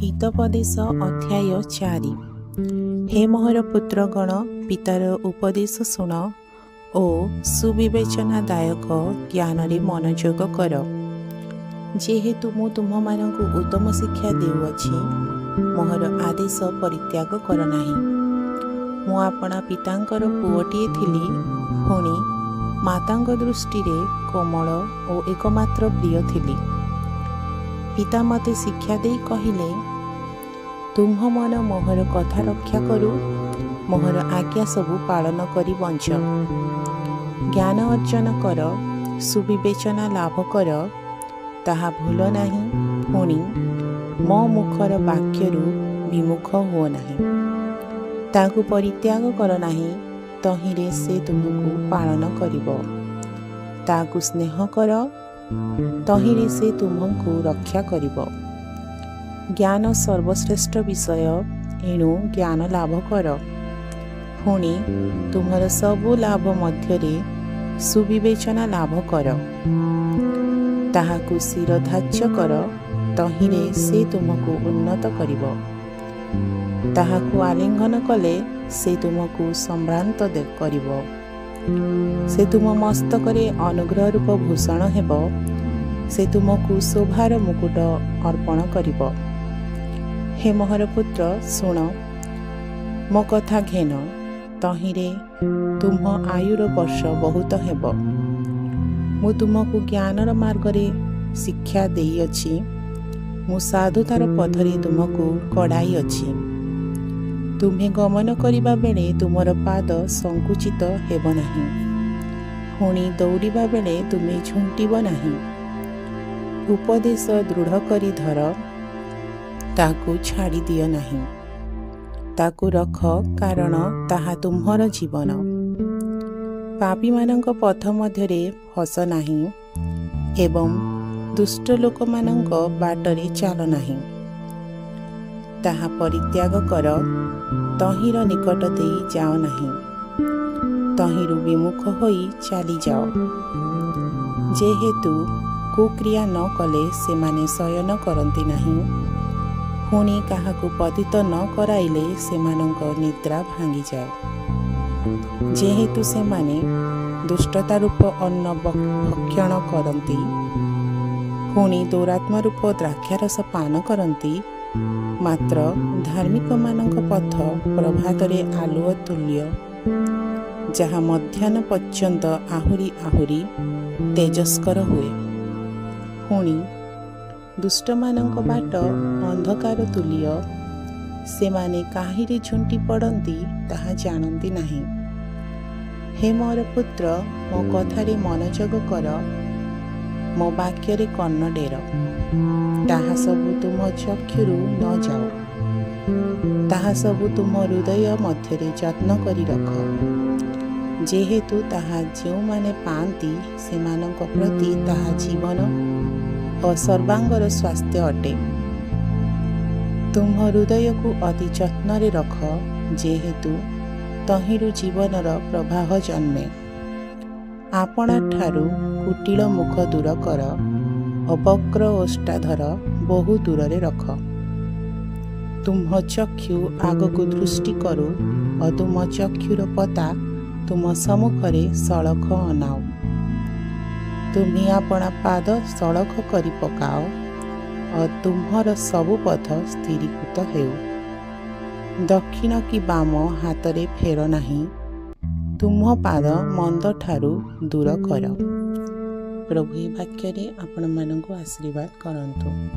हितोपदेश अध्याय 4। हे मोहर पुत्रगण, पितार उपदेश शुण ओ सुविवेचनादायक ज्ञान रे मनोयोग कर। जेहेतु मु तुम्हांमानंकु उत्तम शिक्षा देउअछि, मोहर आदेश परित्याग कर नाही। मु आपणा पितांकर पुओटिए थिली, पुणी मातांक दृष्टि रे कोमल ओ एकमात्र प्रिय थिली। पिता मते शिक्षा दे कहिले, तुम्ह मन मोहर कथा रक्षा करू, मोहर आज्ञा सबु पालन करी बंच। ज्ञान अर्जन कर, सुविवेचना लाभ कर, ताहा भूल नाही। पुणी मो मुखर वाक्यरु विमुख हो नाही। ताकु परित्याग कर नाही, तहिरे से तुमको पालन करिबो। ताकु स्नेह कर, तहिरे से तुमको रक्षा करिबो। ज्ञान सर्वश्रेष्ठ विषय, एणु ज्ञान लाभ कर। पुणी तुम्हार सबु लाभ मध्यरे सुविवेचना लाभ कर। ताहाकु शिरधार्य कर, तहिरे से तुमको उन्नत करिबो। ताहाकु आलिंगन कले से तुमको सम्भ्रांत करिबो। से तुम मस्तकरे अनुग्रह रूप भूषण हेबो। से तुमको शोभार मुकुट अर्पण करिबो। हे मोहर पुत्र, शुण मो कथा घेन, तहिरे तुम आयुर वर्ष बहुत हेबो। मु तुमको ज्ञानर मार्गरे शिक्षा देइअछि, मु साधुतार पथरे तुमको कड़ाई अछि। तुम्हें गमन करिबा बेले तुमर पाद संकुचित हेब नाही। पुणी दौड़िबा बेले तुमे झुंटिब नाही। उपदेश दृढ़ करी धर, ताकु छाड़ी दियो नाही। ताकु रख, कारण ताहा तुम्हर जीवन। पापी मानंक पथ मध्यरे फस नाही, एवं दुष्ट लोक मानंक बाटरे चाल नाही। ताहा परित्याग कर, तहिर निकट देई जाओ नाही। तहिरु विमुख होई चली जाओ। जेहेतु कुक्रिया न कले सेमाने शयन करती नाही। पुणी काहाकु पतित न कराइले सेमानंक निद्रा भांगी जाए। जेहेतु सेमाने दुष्टता रूप अन्न भक्षण करती, पुणी दौरात्मा रूप द्राक्षारस पान करती। मात्र धार्मिक मानक पथ प्रभातरे आलुओ तुल्य, जहा मध्याह्न पर्यंत आहुरी आहुरी तेजस्कर हुए। पुणी दुष्ट मानक बाट अंधकार तुल्य, सेमाने काहिरे झुंटी पड़ती ताहा जानती नाही। हे मोर पुत्र, मो कथारे मनोयोग कर, मो वाक्यरे कर्ण डेर। ताहा सबु तुम चक्षुरु न जाओ। ताहा सबु तुम हृदय मध्यरे जत्न करी रख। जेहेतु ताहा जो माने पांती सेमानंक प्रति ताहा जीवन और सर्वांगर स्वास्थ्य अटे। तुम हृदय को अति जत्न रे रख, जेहेतु तहिरु जीवनर प्रवाह जन्मे। आपणा ठारू कुटिल मुख दूर कर, अवक्र ओष्टाधर बहु दूर रे रख। तुम चक्षु आगको दृष्टि करू, और तुम चक्षुर पता तुम सम्मुखरे सड़क अनाओ। तुम्हें आपणा पाद सड़क करी पकाओ, और तुम्हर सबु पथ स्थिरीकृत हेउ। दक्षिण कि बाम हातरे फेर नाही, तुम पाद मंद ठारू दूर कर। प्रभु वाक्य रे आपण मानंकु आशीर्वाद करंतु।